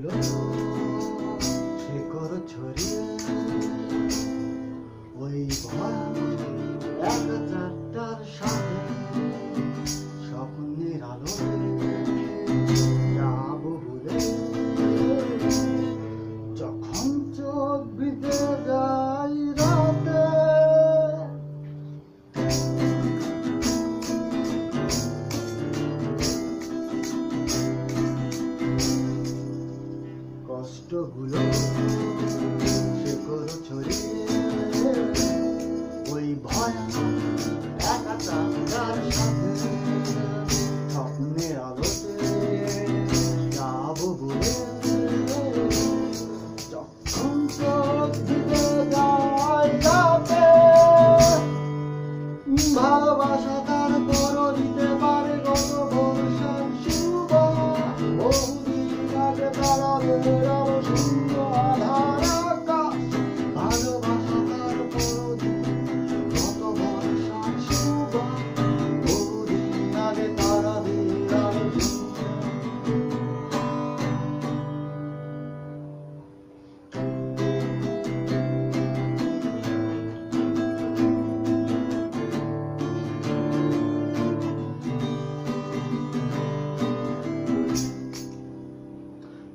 কষ্টগুলো শেকড় ছড়িয়ে ওই ভয়ানক এক চারটার সাথে স্বপ্নের আলোতে যাব ভুলে যখন চোখ ভিজে যায় রাতে কষ্টগুলো শেকড় ছড়িয়ে ওই ভয়ানক একা চাকার সাথে স্বপ্নের আলোতে যাব বলে যখন চোখ ভিজে যায় রাতে ভালোবাসা তার বড় দিতে পারে গত বর্ষার সুবাস বহুদিন আগে তারা বেরোলো সুন্দর আধার আকাশ ভালোবাসা তার বড় দিতে গত বর্ষার সুবাস বহুদিন আগে তারা বেরোলো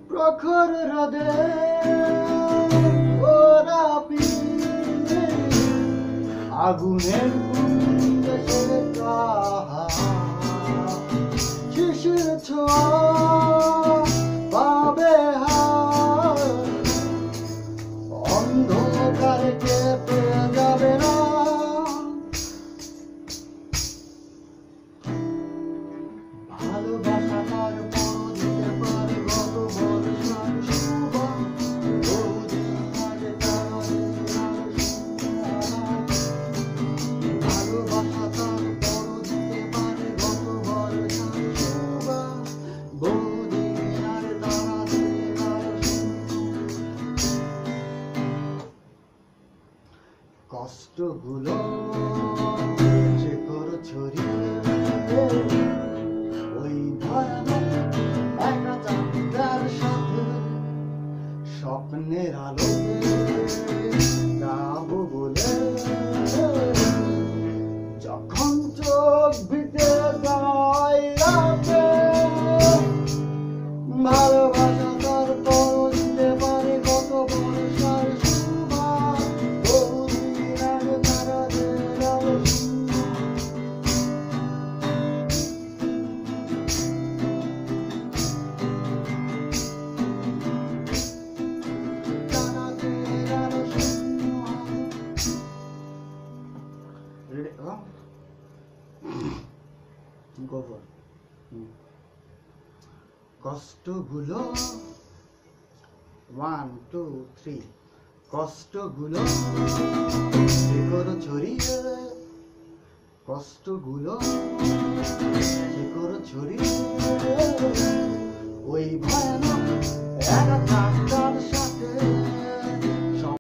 প্রখর হ্রদে ওরা পিলে আগুনের কুণ্ডে শিশির ছোঁয়া পাবে অন্ধকারে কেঁপে যাবে না ভালোবাসা তার বড় দিতে পারে গত বর্ষার সুবাস বহুদিন আগে তারা ভালোবাসা তার বড় দিতে পারে গত বর্ষার সুবাস বহুদিন আগে তারা কষ্টগুলো শেকড় ছড়িয়ে ওই ভয়ানক একা চাকার সাথে স্বপ্নের আলোতে যাব বলে যখন চোখ ভিজে যায় রাতে ভালোবাসা তার বড় দিতে পারে গত বর্ষার সুবাস বহুদিন আগে তারা বেরোলো কষ্টগুলো 1 2 3 কষ্টগুলো শেকড় ছড়িয়ে কষ্টগুলো শেকড় ছড়িয়ে ওই ভয়ানক